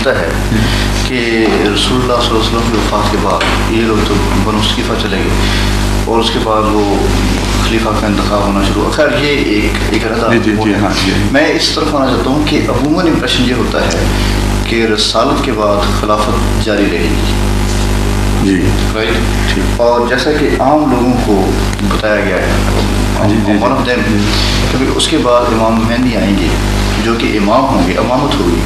ہوتا ہے کہ رسول اللہ صلی اللہ علیہ وسلم کی وفات کے بعد یہ لوگ تو بنو ثقیفہ چلے گئے اور اس کے بعد وہ خلیفہ کا انتخاب ہونا شروع. خیر یہ ایک رضا. میں اس طرف آنا چاہتا ہوں کہ عموماً امپریشن یہ ہوتا ہے کہ رسالت کے بعد خلافت جاری رہے گی. جی رائٹ. اور جیسا کہ عام لوگوں کو بتایا گیا ہے ون آف دیم کہ اس کے بعد امام مہدی آئیں گے جو کہ امام ہوں گے, امامت ہوگی,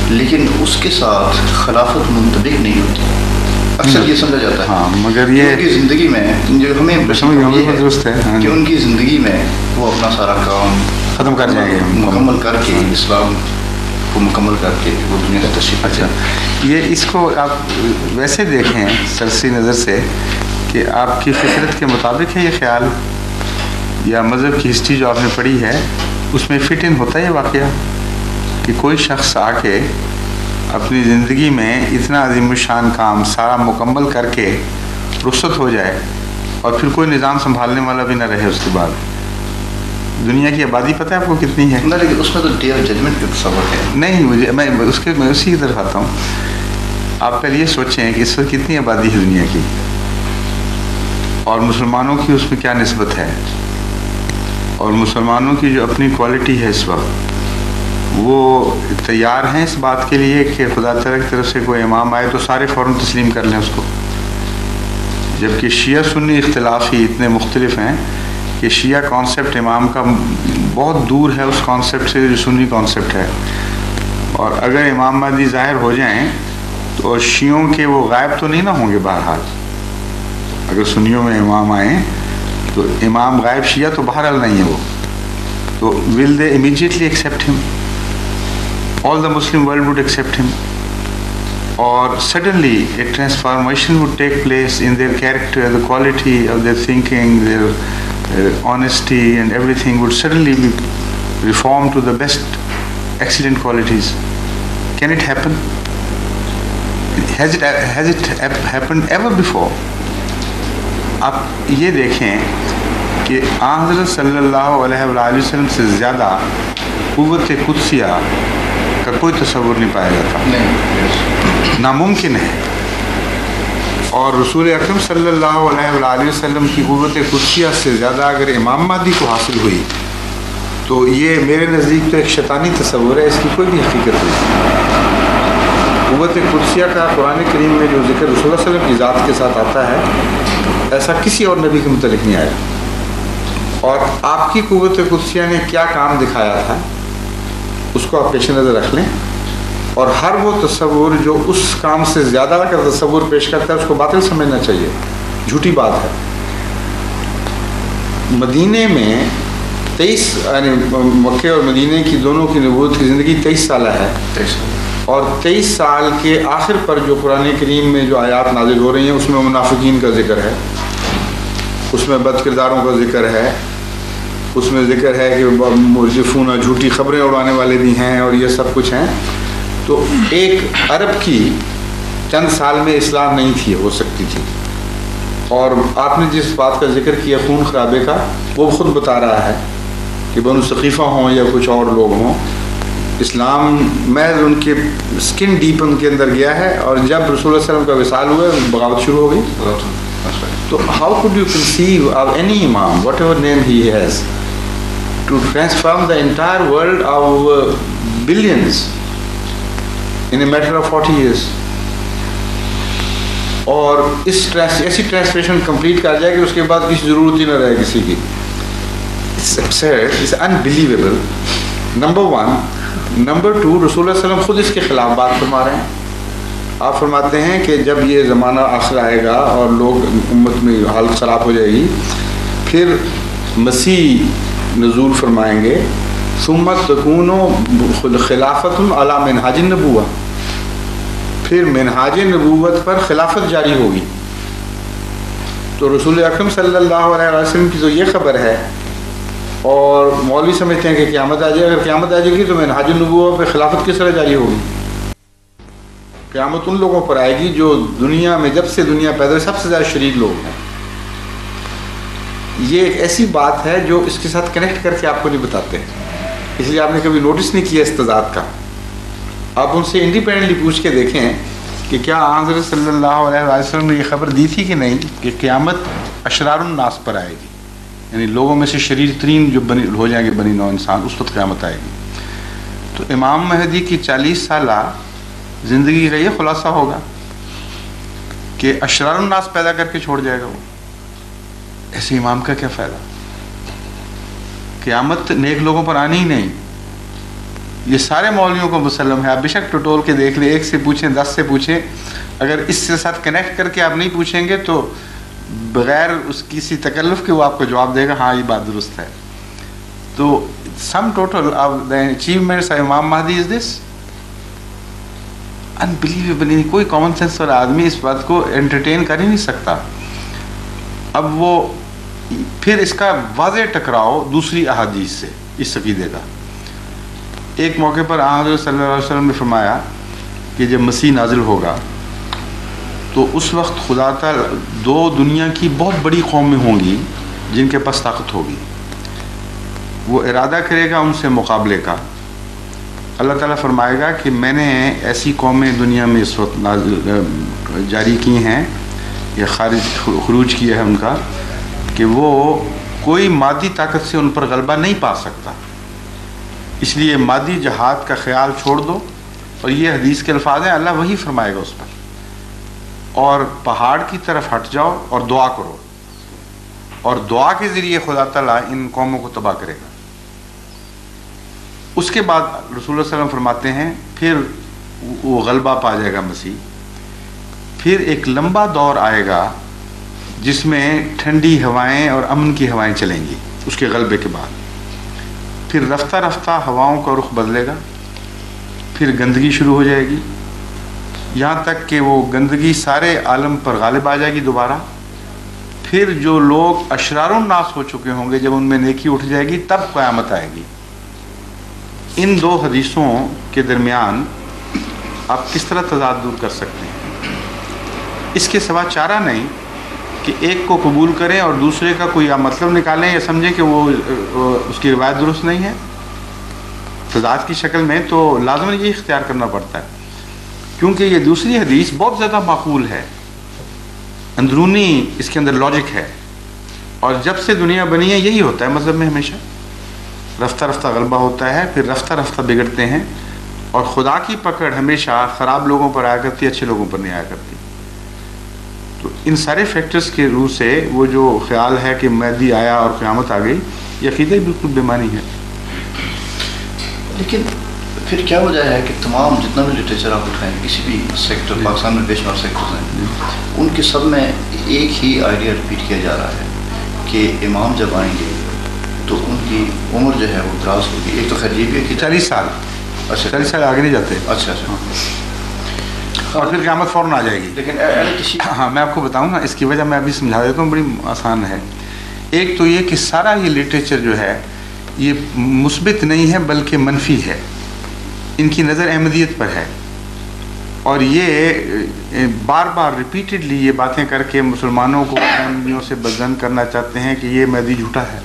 لیکن اس کے ساتھ خلافت منطبق نہیں ہوتی. اکثر یہ سمجھا جاتا ہے ہاں, مگر یہ ان کی زندگی میں جو ہمیں درست ہے کہ ان کی زندگی میں وہ اپنا سارا کام ختم کر جائیں گے, مکمل کر کے اسلام کو مکمل کر کے وہ دنیا کا تشریف. اچھا, یہ اس کو آپ ویسے دیکھیں سرسی نظر سے کہ آپ کی فطرت کے مطابق ہے یہ خیال, یا مذہب کی ہسٹری جو آپ نے پڑھی ہے اس میں فٹ ان ہوتا ہے یہ واقعہ کہ کوئی شخص آ کے اپنی زندگی میں اتنا عظیم الشان کام سارا مکمل کر کے رخصت ہو جائے اور پھر کوئی نظام سنبھالنے والا بھی نہ رہے اس کے بعد. دنیا کی آبادی پتہ ہے آپ کو کتنی ہے؟ لیکن اس میں تو ڈے آف ججمنٹ کا تصور ہے. نہیں, میں اسی کی طرف آتا ہوں. آپ پہلے یہ سوچیں کہ اس وقت کتنی آبادی ہے دنیا کی اور مسلمانوں کی اس میں کیا نسبت ہے, اور مسلمانوں کی جو اپنی کوالٹی ہے اس وقت وہ تیار ہیں اس بات کے لیے کہ خدا تعالیٰ کی طرف سے کوئی امام آئے تو سارے فوراً تسلیم کر لیں اس کو. جبکہ شیعہ سنی اختلاف ہی اتنے مختلف ہیں کہ شیعہ کانسیپٹ امام کا بہت دور ہے اس کانسیپٹ سے جو سنی کانسیپٹ ہے, اور اگر امام مہدی ظاہر ہو جائیں تو شیعوں کے وہ غائب تو نہیں نہ ہوں گے. بہرحال اگر سنیوں میں امام آئیں تو امام غائب شیعہ تو بہرحال نہیں ہے وہ, تو will they immediately accept him? All the Muslim world would accept him, or suddenly a transformation would take place in their character, the quality of their thinking, their honesty and everything would suddenly be reformed to the best excellent qualities. Can it happen? Has it happened ever before? آپ یہ دیکھیں کہ حضرت صلی اللہ علیہ وآلہ وسلم سے زیادہ قوت قدسیہ کا کوئی تصور نہیں پایا جاتا, ناممکن ہے. اور رسول اکرم صلی اللہ علیہ وآلہ وسلم کی قوت قدسیہ سے زیادہ اگر امام مہدی کو حاصل ہوئی تو یہ میرے نزدیک تو ایک شیطانی تصور ہے, اس کی کوئی بھی حقیقت نہیں. قوت قدسیہ کا قرآن کریم میں جو ذکر رسول اللہ صلی اللہ علیہ وسلم کی ذات کے ساتھ آتا ہے ایسا کسی اور نبی کے متعلق نہیں آیا. اور آپ کی قوت قدسیہ نے کیا کام دکھایا تھا اس کو آپ پیش نظر رکھ لیں, اور ہر وہ تصور جو اس کام سے زیادہ کا تصور پیش کرتا ہے اس کو باطل سمجھنا چاہیے, جھوٹی بات ہے. مدینے میں 23 یعنی مکے اور مدینے کی دونوں کی نبوت کی زندگی 23 سالہ ہے, اور 23 سال کے آخر پر جو قرآن کریم میں جو آیات نازل ہو رہی ہیں اس میں منافقین کا ذکر ہے, اس میں بد کرداروں کا ذکر ہے, اس میں ذکر ہے کہ مرجفون جھوٹی خبریں اڑانے والے بھی ہیں اور یہ سب کچھ ہیں. تو ایک عرب کی چند سال میں اصلاح نہیں تھی, ہو سکتی تھی. اور آپ نے جس بات کا ذکر کیا خون خرابے کا, وہ خود بتا رہا ہے کہ بنو ثقیفہ ہوں یا کچھ اور لوگ ہوں, اسلام میں ان کے سکن ڈیپ ان کے اندر گیا ہے, اور جب رسول اللہ صلی اللہ علیہ وسلم کا وصال ہوا بغاوت شروع ہو گئی. تو how could you conceive of any imam, whatever name he has, to transform the entire world of billions in a matter of 40 years? اور ایسی ٹرانسفریشن کمپلیٹ کر جائے کہ اس کے بعد کسی ضرورت ہی نہ رہے کسی کی. It's absurd, it's unbelievable. Number one. Number two, رسول اللہ صلی اللہ علیہ وسلم خود اس کے خلاف بات فرما رہے ہیں. آپ فرماتے ہیں کہ جب یہ زمانہ آخر آئے گا اور لوگ امت میں حالت خراب ہو جائے گی, پھر مسیح نزول فرمائیں گے, ثم تکون خلافت علی منہاج النبوہ, پھر منہاج نبوت پر خلافت جاری ہوگی. تو رسول اکرم صلی اللہ علیہ وسلم کی تو یہ خبر ہے, اور مولوی سمجھتے ہیں کہ قیامت آ جائے. اگر قیامت آ جائے گی تو منہاج النبوہ پہ خلافت کس طرح جاری ہوگی؟ قیامت ان لوگوں پر آئے گی جو دنیا میں جب سے دنیا پیدا ہوئی سب سے زیادہ شریر لوگ ہیں. یہ ایک ایسی بات ہے جو اس کے ساتھ کنیکٹ کر کے آپ کو نہیں بتاتے, اس لیے آپ نے کبھی نوٹس نہیں کیا اس تضاد کا. آپ ان سے انڈیپینڈنٹلی پوچھ کے دیکھیں کہ کیا حضرت صلی اللہ علیہ وسلم نے یہ خبر دی تھی کہ نہیں کہ قیامت اشرار الناس پر آئے گی، یعنی لوگوں میں سے شریر ترین جو ہو جائیں گے بنی نوع انسان، اس وقت قیامت آئے گی. تو امام مہدی کی 40 سالہ زندگی کا یہ خلاصہ ہوگا کہ اشرار الناس پیدا کر کے چھوڑ جائے گا وہ. ایسے امام کا کیا فائدہ؟ قیامت نیک لوگوں پر آنی ہی نہیں. یہ سارے مولویوں کو مسلم ہے، آپ بے شک ٹٹول کے دیکھ لیں، ایک سے پوچھیں 10 سے پوچھیں، اگر اس کے ساتھ کنیکٹ کر کے آپ نہیں پوچھیں گے تو بغیر اس کسی تکلف کے وہ آپ کو جواب دے گا ہاں یہ بات درست ہے. تو sum total of the achievements of امام مہدی از دس انبلیویبل. کوئی کامن سینس والا آدمی اس بات کو انٹرٹین کر ہی نہیں سکتا. اب وہ پھر اس کا واضح ٹکراؤ دوسری احادیث سے اس عقیدے کا. ایک موقع پر حضرت صلی اللہ علیہ وسلم نے فرمایا کہ جب مسیح نازل ہوگا تو اس وقت خدا تعالیٰ 2 دنیا کی بہت بڑی قومیں ہوں گی جن کے پاس طاقت ہوگی، وہ ارادہ کرے گا ان سے مقابلے کا. اللہ تعالیٰ فرمائے گا کہ میں نے ایسی قومیں دنیا میں اس وقت جاری کی ہیں یا خروج کیا ہے ان کا کہ وہ کوئی مادی طاقت سے ان پر غلبہ نہیں پا سکتا. اس لیے مادی جہاد کا خیال چھوڑ دو، اور یہ حدیث کے الفاظ ہیں، اللہ وہی فرمائے گا اس پر، اور پہاڑ کی طرف ہٹ جاؤ اور دعا کرو، اور دعا کے ذریعے خدا تعالیٰ ان قوموں کو تباہ کرے گا. اس کے بعد رسول اللہ صلی اللہ علیہ وسلم فرماتے ہیں پھر وہ غلبہ پا جائے گا مسیح. پھر ایک لمبا دور آئے گا جس میں ٹھنڈی ہوائیں اور امن کی ہوائیں چلیں گی اس کے غلبے کے بعد. پھر رفتہ رفتہ ہواؤں کا رخ بدلے گا، پھر گندگی شروع ہو جائے گی، یہاں تک کہ وہ گندگی سارے عالم پر غالب آ جائے گی دوبارہ. پھر جو لوگ اشرار الناس ہو چکے ہوں گے جب ان میں نیکی اٹھ جائے گی تب قیامت آئے گی. ان 2 حدیثوں کے درمیان آپ کس طرح تضاد دور کر سکتے ہیں؟ اس کے سوا چارہ نہیں کہ ایک کو قبول کریں اور دوسرے کا کوئی مطلب نکالیں یا سمجھیں کہ وہ اس کی روایت درست نہیں ہے. تضاد کی شکل میں تو لازماً یہ اختیار کرنا پڑتا ہے، کیونکہ یہ دوسری حدیث بہت زیادہ معقول ہے، اندرونی اس کے اندر لاجک ہے. اور جب سے دنیا بنی ہے یہی ہوتا ہے مذہب میں، ہمیشہ رفتہ رفتہ غلبہ ہوتا ہے، پھر رفتہ رفتہ بگڑتے ہیں، اور خدا کی پکڑ ہمیشہ خراب لوگوں پر آیا کرتی ہے، اچھے لوگوں پر نہیں آیا کرتی. تو ان سارے فیکٹرز کے روح سے وہ جو خیال ہے کہ مہدی آیا اور قیامت آ گئی، یہ عقیدہ بالکل بے معنی ہے. لیکن پھر کیا وجہ ہے کہ تمام جتنا بھی لٹریچر آپ اٹھائیں کسی بھی سیکٹر، پاکستان میں بے شمار سیکٹرز ہیں، ان کے سب میں ایک ہی آئیڈیا ریپیٹ کیا جا رہا ہے کہ امام جب آئیں گے تو ان کی عمر جو ہے وہ دراز ہوگی. ایک تو خیر یہ بھی ہے کہ 40 سال. اچھا 40 سال آگے نہیں جاتے. اچھا اور پھر قیامت فوراً آ جائے گی. لیکن ہاں میں آپ کو بتاؤں نا اس کی وجہ میں ابھی سمجھا دیتا ہوں، بڑی آسان ہے. ایک تو یہ کہ سارا یہ لٹریچر جو ہے یہ مثبت نہیں ہے بلکہ منفی ہے، ان کی نظر احمدیت پر ہے، اور یہ بار بار ریپیٹڈلی یہ باتیں کر کے مسلمانوں کو احمدیوں سے بدظن کرنا چاہتے ہیں کہ یہ مہدی جھوٹا ہے،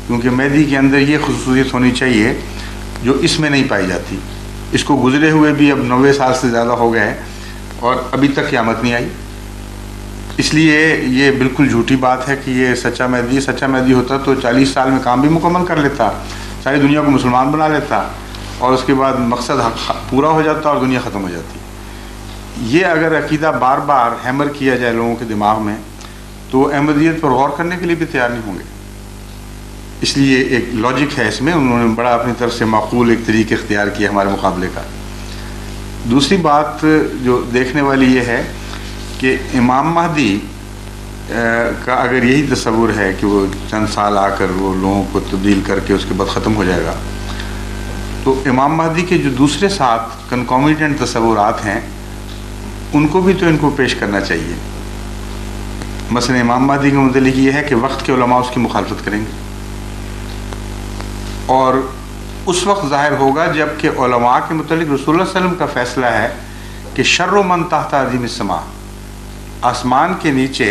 کیونکہ مہدی کے اندر یہ خصوصیت ہونی چاہیے جو اس میں نہیں پائی جاتی. اس کو گزرے ہوئے بھی اب 90 سال سے زیادہ ہو گئے اور ابھی تک قیامت نہیں آئی. اس لیے یہ بالکل جھوٹی بات ہے کہ یہ سچا مہدی ہوتا تو 40 سال میں کام بھی مکمل کر لیتا، ساری دنیا کو مسلمان بنا لیتا، اور اس کے بعد مقصد پورا ہو جاتا اور دنیا ختم ہو جاتی. یہ اگر عقیدہ بار بار ہیمر کیا جائے لوگوں کے دماغ میں تو احمدیت پر غور کرنے کے لیے بھی تیار نہیں ہوں گے. اس لیے ایک لاجک ہے اس میں، انہوں نے بڑا اپنی طرف سے معقول ایک طریقہ اختیار کیا ہمارے مقابلے کا. دوسری بات جو دیکھنے والی یہ ہے کہ امام مہدی کا اگر یہی تصور ہے کہ وہ چند سال آ کر وہ لوگوں کو تبدیل کر کے اس کے بعد ختم ہو جائے گا، تو امام مہدی کے جو دوسرے ساتھ کنکومیٹنٹ تصورات ہیں ان کو بھی تو ان کو پیش کرنا چاہیے. مثلا امام مہدی کا متعلق یہ ہے کہ وقت کے علماء اس کی مخالفت کریں گے، اور اس وقت ظاہر ہوگا جب کہ علماء کے متعلق رسول اللہ صلی اللہ علیہ وسلم کا فیصلہ ہے کہ شر من تحت عظیم السماء، آسمان کے نیچے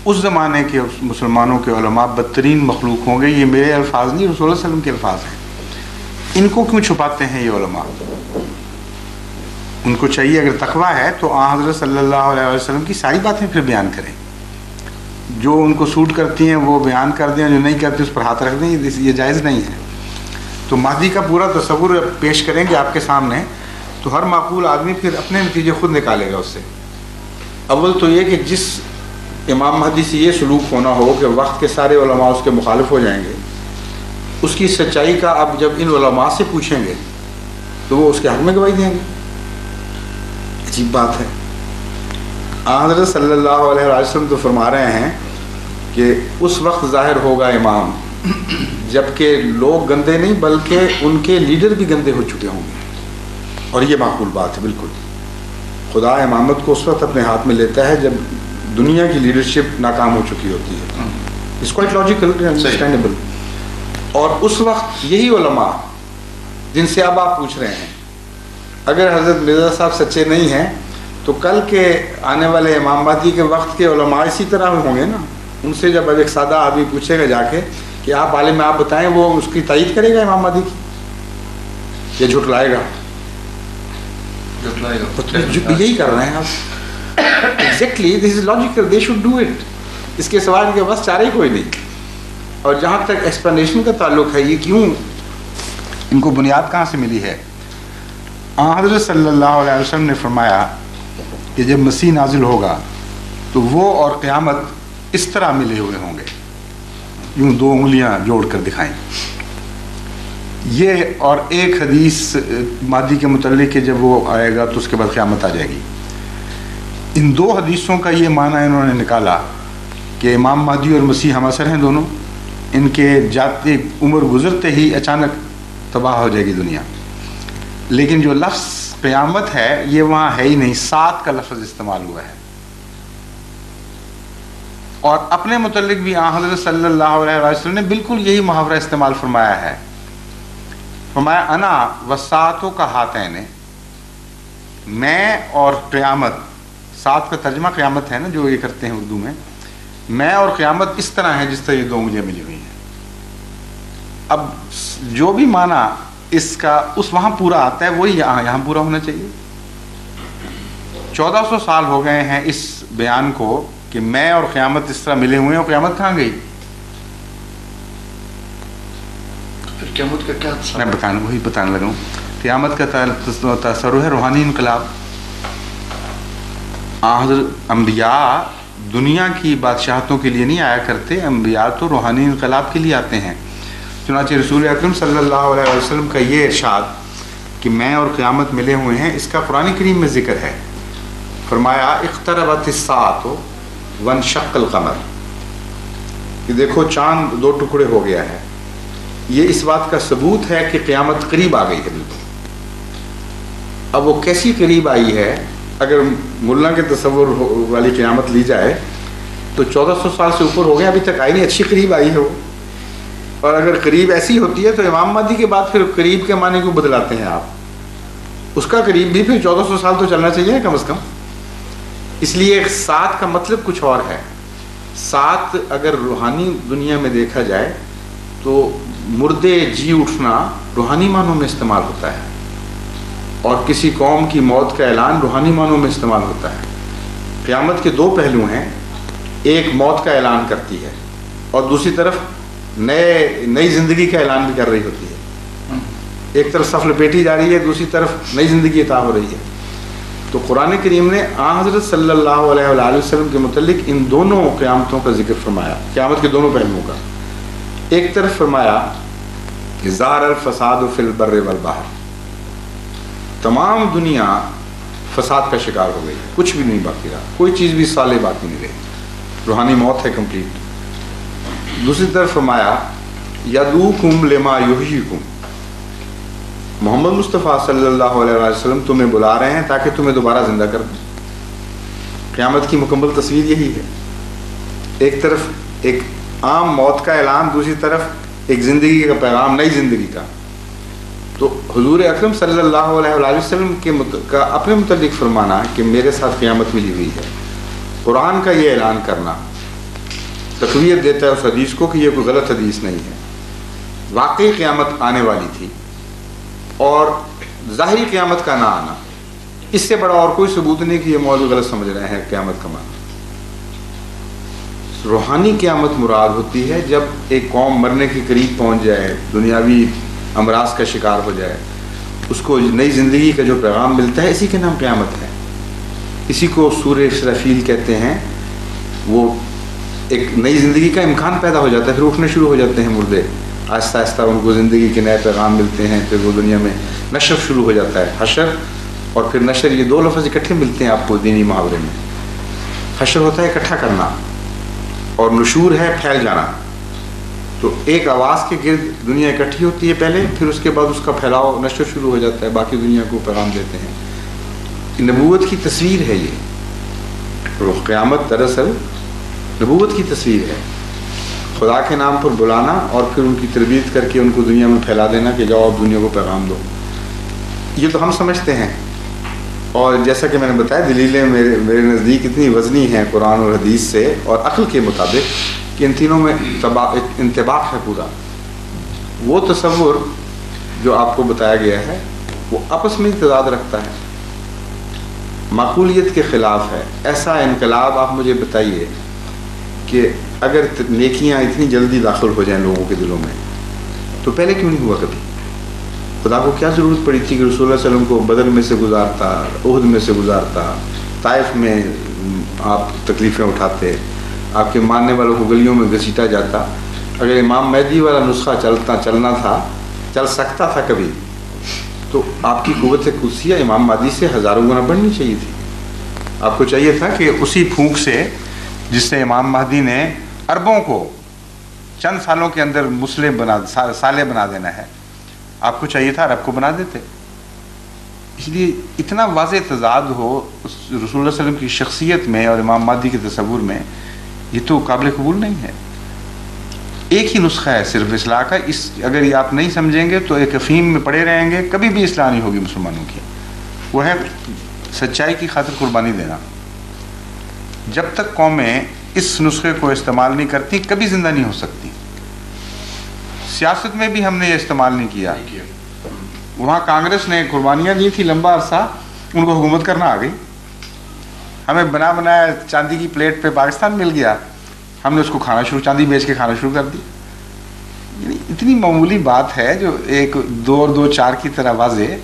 اس زمانے کے مسلمانوں کے علماء بدترین مخلوق ہوں گے. یہ میرے الفاظ نہیں، رسول اللہ صلی اللہ علیہ وسلم کے الفاظ ہیں. ان کو کیوں چھپاتے ہیں یہ علماء؟ ان کو چاہیے اگر تقویٰ ہے تو آن حضرت صلی اللہ علیہ وسلم کی ساری باتیں پھر بیان کریں، جو ان کو سوٹ کرتی ہیں وہ بیان کر دیں، جو نہیں کرتی اس پر ہاتھ رکھ دیں، یہ جائز نہیں ہے۔ تو مہدی کا پورا تصور پیش کریں گے آپ کے سامنے، تو ہر معقول آدمی پھر اپنے نتیجے خود نکالے گا اس سے۔ اول تو یہ کہ جس امام مہدی سے یہ سلوک ہونا ہو کہ وقت کے سارے علماء اس کے مخالف ہو جائیں گے، اس کی سچائی کا اب جب ان علماء سے پوچھیں گے تو وہ اس کے حق میں گواہی دیں گے۔ عجیب بات ہے۔ حضرت صلی اللہ علیہ وسلم تو فرما رہے ہیں کہ اس وقت ظاہر ہوگا امام جبکہ لوگ گندے نہیں بلکہ ان کے لیڈر بھی گندے ہو چکے ہوں گے، اور یہ معقول بات ہے بالکل۔ خدا امامت کو اس وقت اپنے ہاتھ میں لیتا ہے جب دنیا کی لیڈرشپ ناکام ہو چکی ہوتی ہے۔ It's quite logical, understandable. اور اس وقت یہی علماء جن سے اب آپ پوچھ رہے ہیں، اگر حضرت مرزا صاحب سچے نہیں ہیں تو کل کے آنے والے امام مہدی کے وقت کے علماء اسی طرح ہوں گے نا۔ ان سے جب ایک سادہ آدمی پوچھے گا جا کے کہ آپ عالم آپ بتائیں، وہ اس کی تائید کرے گا امام مہدی کی، یہ جھٹلائے گا؟ یہی کر رہے ہیں آپ۔ Exactly this is logical, they should do it. اس کے سوال ان کے پاس چارہ ہی کوئی نہیں۔ اور جہاں تک ایکسپلینیشن کا تعلق ہے، یہ کیوں ان کو بنیاد کہاں سے ملی ہے؟ حضرت صلی اللہ علیہ وسلم نے فرمایا کہ جب مسیح نازل ہوگا تو وہ اور قیامت اس طرح ملے ہوئے ہوں گے، یوں دو انگلیاں جوڑ کر دکھائیں۔ یہ اور ایک حدیث مہدی کے متعلق کہ جب وہ آئے گا تو اس کے بعد قیامت آ جائے گی۔ ان دو حدیثوں کا یہ معنی انہوں نے نکالا کہ امام مہدی اور مسیح ہم عصر ہیں دونوں، ان کے جاتے عمر گزرتے ہی اچانک تباہ ہو جائے گی دنیا۔ لیکن جو لفظ قیامت ہے یہ وہاں ہے ہی نہیں، سات کا لفظ استعمال ہوا ہے۔ اور اپنے متعلق بھی حضرت صلی اللہ علیہ وسلم نے بالکل یہی محاورہ استعمال فرمایا ہے۔ فرمایا انا وساطوں کا ہاتین، میں اور قیامت، سات کا ترجمہ قیامت ہے نا جو یہ کرتے ہیں اردو میں اور قیامت اس طرح ہے جس طرح یہ دو انگلیاں ملی ہوئی ہیں۔ اب جو بھی معنی اس کا اس وہاں پورا آتا ہے وہی یہاں پورا ہونا چاہیے۔ 1400 سال ہو گئے ہیں اس بیان کو کہ میں اور قیامت اس طرح ملے ہوئے ہیں، اور قیامت کہاں گئی؟ پھر قیامت کا کیا میں وہی بتانے لگا ہوں۔ قیامت کا تصور ہے روحانی انقلاب۔ حضرت انبیاء دنیا کی بادشاہتوں کے لیے نہیں آیا کرتے، انبیاء تو روحانی انقلاب کے لیے آتے ہیں۔ چنانچہ رسول اکرم صلی اللہ علیہ وسلم کا یہ ارشاد کہ میں اور قیامت ملے ہوئے ہیں، اس کا قرآن کریم میں ذکر ہے۔ فرمایا اقتربت الساعۃ وانشق القمر، کہ دیکھو چاند دو ٹکڑے ہو گیا ہے۔ یہ اس بات کا ثبوت ہے کہ قیامت قریب آ گئی ہے بالکل۔ اب وہ کیسی قریب آئی ہے؟ اگر ملا کے تصور والی قیامت لی جائے تو 1400 سال سے اوپر ہو گیا، ابھی تک آئی نہیں، اچھی قریب آئی ہے وہ۔ اور اگر قریب ایسی ہوتی ہے تو امام مہدی کے بعد پھر قریب کے معنی کو بدلاتے ہیں آپ؟ اس کا قریب بھی پھر 1400 سال تو چلنا چاہیے کم از کم۔ اس لیے سات کا مطلب کچھ اور ہے۔ سات اگر روحانی دنیا میں دیکھا جائے تو مردے جی اٹھنا روحانی معنوں میں استعمال ہوتا ہے، اور کسی قوم کی موت کا اعلان روحانی معنوں میں استعمال ہوتا ہے۔ قیامت کے دو پہلو ہیں، ایک موت کا اعلان کرتی ہے اور دوسری طرف نئی زندگی کا اعلان بھی کر رہی ہوتی ہے۔ ایک طرف صف لپیٹی جا رہی ہے، دوسری طرف نئی زندگی عطا ہو رہی ہے۔ تو قرآن کریم نے حضرت صلی اللہ علیہ وآلہ وسلم کے متعلق ان دونوں قیامتوں کا ذکر فرمایا، قیامت کے دونوں پہلوؤں کا۔ ایک طرف فرمایا کہ ظہر الفساد فی البر والبحر، تمام دنیا فساد کا شکار ہو گئی، کچھ بھی نہیں باقی رہا، کوئی چیز بھی صالح باقی نہیں رہی، روحانی موت ہے کمپلیٹ۔ دوسری طرف فرمایا یدعوکم لما یحییکم، محمد مصطفیٰ صلی اللہ علیہ وسلم تمہیں بلا رہے ہیں تاکہ تمہیں دوبارہ زندہ کر دیں۔ قیامت کی مکمل تصویر یہی ہے، ایک طرف ایک عام موت کا اعلان، دوسری طرف ایک زندگی کا پیغام، نئی زندگی کا۔ تو حضور اکرم صلی اللہ علیہ وآلہ وسلم کا اپنے متعلق فرمانا کہ میرے ساتھ قیامت ملی ہوئی ہے، قرآن کا یہ اعلان کرنا تقویت دیتا ہے اس حدیث کو کہ یہ کوئی غلط حدیث نہیں ہے، واقعی قیامت آنے والی تھی۔ اور ظاہری قیامت کا نہ آنا اس سے بڑا اور کوئی ثبوت نہیں کہ یہ موضوع غلط سمجھ رہے ہیں قیامت کا معنی. روحانی قیامت مراد ہوتی ہے جب ایک قوم مرنے کے قریب پہنچ جائے، دنیاوی امراض کا شکار ہو جائے، اس کو نئی زندگی کا جو پیغام ملتا ہے، اسی کے نام قیامت ہے. اسی کو سورہ اسرافیل کہتے ہیں. وہ ایک نئی زندگی کا امکان پیدا ہو جاتا ہے، پھر اٹھنے شروع ہو جاتے ہیں مردے، آہستہ آہستہ ان کو زندگی کے نئے پیغام ملتے ہیں، پھر وہ دنیا میں نشر شروع ہو جاتا ہے. حشر اور پھر نشر، یہ دو لفظ اکٹھے ملتے ہیں آپ کو دینی محاورے میں. حشر ہوتا ہے اکٹھا کرنا، اور نشور ہے پھیل جانا. تو ایک آواز کے گرد دنیا اکٹھی ہوتی ہے پہلے، پھر اس کے بعد اس کا پھیلاؤ نشر شروع ہو جاتا ہے، باقی دنیا کو پیغام دیتے ہیں. نبوت کی تصویر ہے یہ. قیامت دراصل نبوت کی تصویر ہے. خدا کے نام پر بلانا اور پھر ان کی تربیت کر کے ان کو دنیا میں پھیلا دینا کہ جاؤ اب دنیا کو پیغام دو. یہ تو ہم سمجھتے ہیں، اور جیسا کہ میں نے بتایا دلیلیں میرے نزدیک اتنی وزنی ہیں قرآن اور حدیث سے اور عقل کے مطابق کہ ان تینوں میں انطباق ہے پورا. وہ تصور جو آپ کو بتایا گیا ہے وہ آپس میں تضاد رکھتا ہے، معقولیت کے خلاف ہے. ایسا انقلاب آپ مجھے بتائیے کہ اگر نیکیاں اتنی جلدی داخل ہو جائیں لوگوں کے دلوں میں تو پہلے کیوں نہیں ہوا کبھی؟ خدا کو کیا ضرورت پڑی تھی کہ رسول اللہ علیہ وسلم کو بدر میں سے گزارتا، احد میں سے گزارتا، طائف میں آپ تکلیفیں اٹھاتے، آپ کے ماننے والوں کو گلیوں میں گھسیٹا جاتا. اگر امام مہدی والا نسخہ چلنا تھا، چل سکتا تھا کبھی، تو آپ کی قوت قدسیہ امام مہدی سے ہزاروں گنا بڑھنی چاہیے تھی. آپ کو چاہیے تھا کہ اسی پھونک سے جس سے امام مہدی نے عربوں کو چند سالوں کے اندر صالح بنا دینا ہے، آپ کو چاہیے تھا عرب کو بنا دیتے. اس لیے اتنا واضح تضاد ہو رسول اللہ صلی اللہ علیہ وسلم کی شخصیت میں اور امام مہدی کے تصور میں، یہ تو قابل قبول نہیں ہے. ایک ہی نسخہ ہے صرف اصلاح کا. اگر یہ آپ نہیں سمجھیں گے تو ایک افہیم میں پڑے رہیں گے، کبھی بھی اصلاح نہیں ہوگی مسلمانوں کی. وہ ہے سچائی کی خاطر قربانی دینا. جب تک قومیں اس نسخے کو استعمال نہیں کرتی کبھی زندہ نہیں ہو سکتی. سیاست میں بھی ہم نے یہ استعمال نہیں کیا. وہاں کانگریس نے قربانیاں دی تھی لمبا عرصہ، ان کو حکومت کرنا آ گئی. ہمیں بنا بنایا چاندی کی پلیٹ پہ پاکستان مل گیا، ہم نے اس کو کھانا شروع، چاندی بیچ کے کھانا شروع کر دی. یعنی اتنی معمولی بات ہے جو ایک 2 اور 2 4 کی طرح واضح.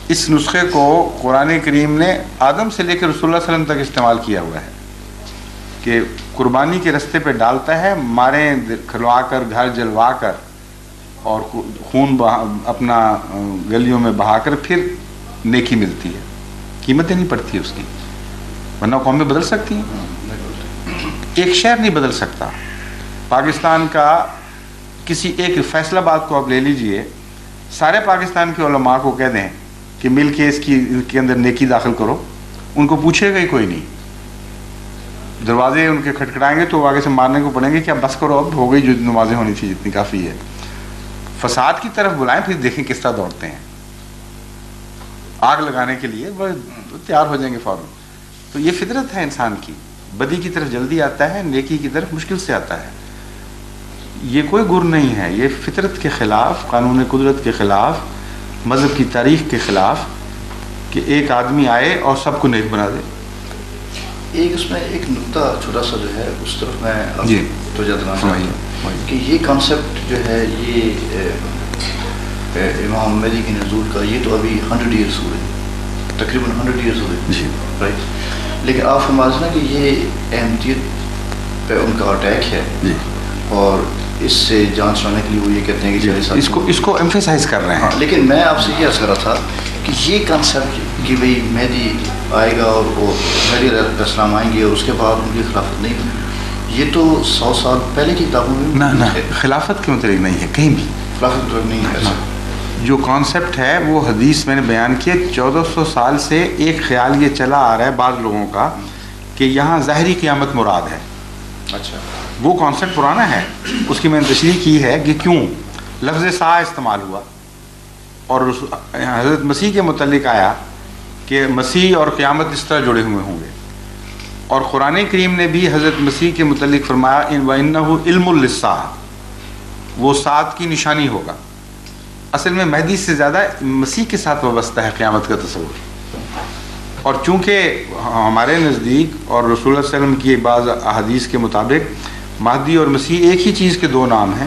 اس نسخے کو قرآن کریم نے آدم سے لے کے رسول اللہ صلی اللہ علیہ وسلم تک استعمال کیا ہوا ہے کہ قربانی کے رستے پہ ڈالتا ہے، ماریں کھلوا کر، گھر جلوا کر اور خون اپنا گلیوں میں بہا کر پھر نیکی ملتی ہے. قیمت دینی پڑتی ہے اس کی، ورنہ قومیں بدل سکتی ہیں. ایک شہر نہیں بدل سکتا. پاکستان کا کسی ایک فیصل آباد کو آپ لے لیجئے، سارے پاکستان کے علماء کو کہہ دیں کہ مل کے اس کے اندر نیکی داخل کرو، ان کو پوچھے گا ہی کوئی نہیں. دروازے ان کے کھٹکھٹائیں گے تو وہ آگے سے مارنے کو پڑیں گے کہ اب بس کرو، اب ہو گئی جو نمازیں ہونی تھی جتنی کافی ہے. فساد کی طرف بلائیں، پھر دیکھیں کس طرح دوڑتے ہیں. آگ لگانے کے لیے وہ تیار ہو جائیں گے فوراً. تو یہ فطرت ہے انسان کی، بدی کی طرف جلدی آتا ہے، نیکی کی طرف مشکل سے آتا ہے. یہ کوئی گر نہیں ہے، یہ فطرت کے خلاف، قانون قدرت کے خلاف، مذہب کی تاریخ کے خلاف کہ ایک آدمی آئے اور سب کو نیک بنا دے. ایک اس میں ایک نقطہ چھوٹا سا جو ہے اس طرف میں توجہ دلانا چاہتا ہوں کہ یہ کانسیپٹ جو ہے یہ امام مہدی کے نزول کا، یہ تو ابھی 100 ایئرس ہوئے، تقریباً 100 ایئرس ہوئے، رائٹ. لیکن آپ فرماتے ہیں کہ یہ احمدیت پہ ان کا اٹیک ہے اور اس سے جان چھڑانے کے لیے وہ یہ کہتے ہیں کہ اس کو ایمفیسائز کر رہے ہیں. لیکن میں آپ سے یہ عرض کر رہا تھا کہ یہ کانسیپٹ کہ بھئی مہدی آئے گا اور وہ مہدی علیہ السلام آئیں گے اور اس کے بعد ان کی خلافت نہیں ہوگی، یہ تو 100 سال پہلے کی کتابوں میں نہ خلافت کے متعلق نہیں ہے، کہیں بھی خلافت کے متعلق نہیں ہے. جو کانسیپٹ ہے وہ حدیث میں نے بیان کیا. 1400 سال سے ایک خیال یہ چلا آ رہا ہے بعض لوگوں کا کہ یہاں ظاہری قیامت مراد ہے. اچھا، وہ کانسیپٹ پرانا ہے، اس کی میں نے تشریح کی ہے کہ کیوں لفظ سا استعمال ہوا اور حضرت مسیح کے متعلق آیا کہ مسیح اور قیامت اس طرح جڑے ہوئے ہوں گے. اور قرآن کریم نے بھی حضرت مسیح کے متعلق فرمایا وَإِنَّهُ عِلْمٌ لِلسَّاعَةِ، وہ ساعت کی نشانی ہوگا. اصل میں مہدی سے زیادہ مسیح کے ساتھ وابستہ ہے قیامت کا تصور. اور چونکہ ہمارے نزدیک اور رسول اللہ صلی اللہ علیہ وسلم کی بعض احادیث کے مطابق مہدی اور مسیح ایک ہی چیز کے دو نام ہیں،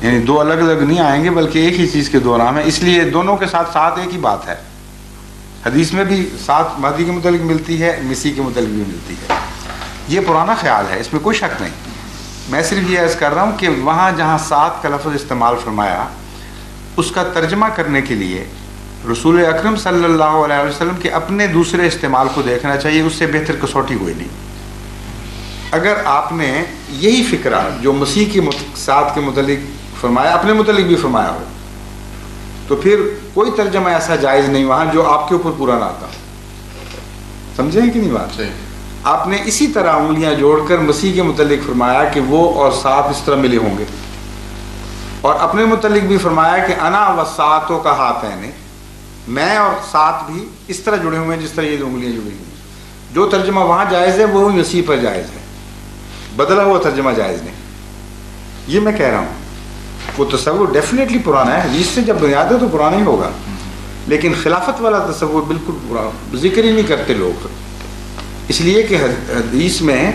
یعنی دو الگ الگ نہیں آئیں گے بلکہ ایک ہی چیز کے دو نام ہیں، اس لیے دونوں کے ساتھ ساتھ ایک ہی بات ہے۔ حدیث میں بھی ساتھ مہدی کے متعلق ملتی ہے، مسیح کے متعلق بھی ملتی ہے۔ یہ پرانا خیال ہے، اس میں کوئی شک نہیں۔ میں صرف یہ عرض کر رہا ہوں کہ وہاں جہاں ساتھ کا لفظ استعمال فرمایا، اس کا ترجمہ کرنے کے لیے رسول اکرم صلی اللہ علیہ وسلم کے اپنے دوسرے استعمال کو دیکھنا چاہیے، اس سے بہتر کسوٹی کوئی نہیں۔ اگر آپ نے یہی فکرہ جو مسیح کے ساتھ کے متعلق فرمایا اپنے متعلق بھی فرمایا ہو، تو پھر کوئی ترجمہ ایسا جائز نہیں وہاں جو آپ کے اوپر پورا نہ آتا۔ سمجھیں کہ نہیں بات؟ آپ نے اسی طرح انگلیاں جوڑ کر مسیح کے متعلق فرمایا کہ وہ اور ساتھ اس طرح ملے ہوں گے، اور اپنے متعلق بھی فرمایا کہ انا و ساتوں کا ہاتھ ہے، میں اور ساتھ بھی اس طرح جڑے ہوئے ہیں جس طرح یہ انگلیاں جڑی ہوئی ہیں۔ جو ترجمہ وہاں جائز ہے وہ مسیح پر جائز ہے، بدلا ہوا ترجمہ جائز نہیں۔ یہ میں کہہ رہا ہوں، وہ تصور ڈیفینیٹلی پرانا ہے، حدیث سے جب بنیاد ہے تو پرانا ہی ہوگا، لیکن خلافت والا تصور بالکل پرانا ذکر ہی نہیں کرتے لوگ، اس لیے کہ حدیث میں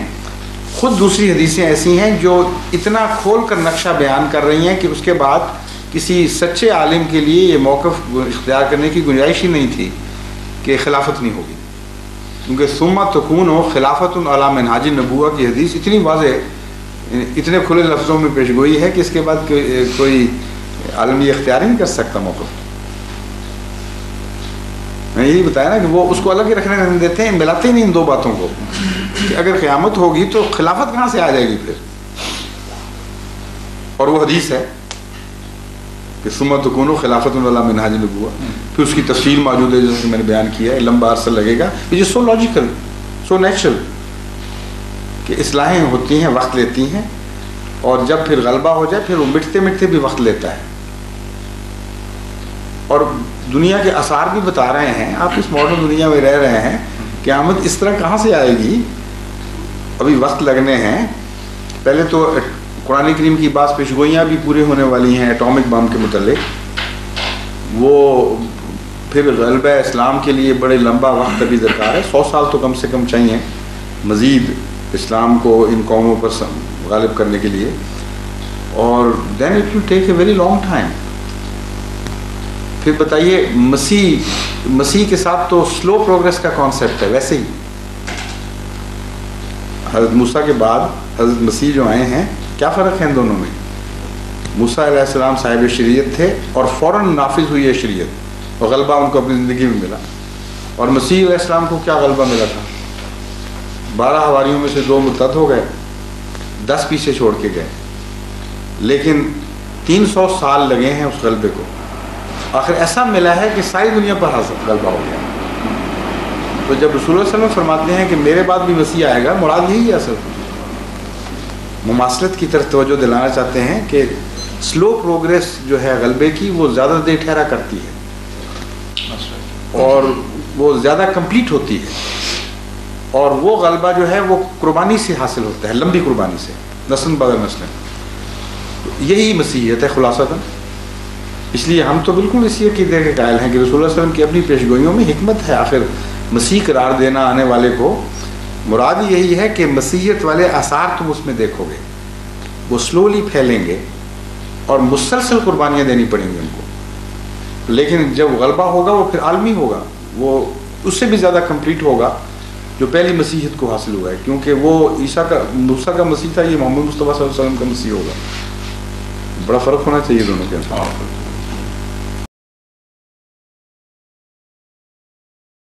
خود دوسری حدیثیں ایسی ہیں جو اتنا کھول کر نقشہ بیان کر رہی ہیں کہ اس کے بعد کسی سچے عالم کے لیے یہ موقف اختیار کرنے کی گنجائش ہی نہیں تھی کہ خلافت نہیں ہوگی، کیونکہ ثم تکون خلافت علی منہاج النبوہ کی حدیث اتنی واضح، اتنے کھلے لفظوں میں پیش گوئی ہے کہ اس کے بعد کوئی عالم یہ اختیار ہی نہیں کر سکتا موقف۔ میں یہی بتایا نا کہ وہ اس کو الگ ہی رکھنے نہیں دیتے ہیں، ملاتے ہی نہیں ان دو باتوں کو، کہ اگر قیامت ہوگی تو خلافت کہاں سے آ جائے گی پھر؟ اور وہ حدیث ہے کہ ثم تکون خلافت علی منہاج النبوہ، پھر اس کی تفصیل موجود ہے جیسے کہ میں نے بیان کیا ہے، لمبا عرصہ لگے گا، یہ سو لاجیکل سو نیچرل کہ اصلاحیں ہوتی ہیں، وقت لیتی ہیں، اور جب پھر غلبہ ہو جائے پھر وہ مٹتے مٹتے بھی وقت لیتا ہے۔ اور دنیا کے آثار بھی بتا رہے ہیں، آپ اس ماڈرن دنیا میں رہ رہے ہیں، قیامت اس طرح کہاں سے آئے گی؟ ابھی وقت لگنے ہیں۔ پہلے تو قرآن کریم کی بعض پیشگوئیاں بھی پوری ہونے والی ہیں ایٹامک بم کے متعلق، وہ پھر غلبہ اسلام کے لیے بڑے لمبا وقت ابھی درکار ہے، 100 سال تو کم سے کم چاہیے مزید اسلام کو ان قوموں پر غالب کرنے کے لیے، اور then it will take a very long time. پھر بتائیے مسیح کے ساتھ تو سلو پروگریس کا کانسیپٹ ہے، ویسے ہی حضرت موسیٰ کے بعد حضرت مسیح جو آئے ہیں، کیا فرق ہے ان دونوں میں؟ موسیٰ علیہ السلام صاحب شریعت تھے اور فوراً نافذ ہوئی ہے شریعت، اور غلبہ ان کو اپنی زندگی میں ملا، اور مسیح علیہ السلام کو کیا غلبہ ملا تھا؟ 12 حواریوں میں سے 2 مرتد ہو گئے، 10 پیچھے چھوڑ کے گئے، لیکن 300 سال لگے ہیں اس غلبے کو، آخر ایسا ملا ہے کہ ساری دنیا پر حاصل غلبہ ہو گیا۔ تو جب رسول اللہ صلی اللہ علیہ وسلم فرماتے ہیں کہ میرے بعد بھی مسیح آئے گا، مراد یہی ہے، اصل مماثلت کی طرف توجہ دلانا چاہتے ہیں کہ سلو پروگریس جو ہے غلبے کی وہ زیادہ دیر ٹھہرا کرتی ہے اور وہ زیادہ کمپلیٹ ہوتی ہے، اور وہ غلبہ جو ہے وہ قربانی سے حاصل ہوتا ہے، لمبی قربانی سے، نسل بدر نسل۔ یہی مسیحیت ہے خلاصتاً۔ اس لیے ہم تو بالکل اسی عقیدے کے قائل ہیں کہ رسول اللہ صلی اللہ علیہ وسلم کی اپنی پیشگوئیوں میں حکمت ہے، آخر مسیح قرار دینا آنے والے کو، مراد یہی ہے کہ مسیحیت والے آثار تم اس میں دیکھو گے، وہ سلولی پھیلیں گے اور مسلسل قربانیاں دینی پڑیں گی ان کو، لیکن جب غلبہ ہوگا وہ پھر عالمی ہوگا، وہ اس سے بھی زیادہ کمپلیٹ ہوگا جو پہلی مسیحیت کو حاصل ہوا ہے، کیونکہ وہ موسیٰ کا مسیح تھا، یہ محمد مصطفیٰ صلی اللہ علیہ وسلم کا مسیح ہوگا۔ بڑا فرق ہونا چاہیے دونوں کے اندر۔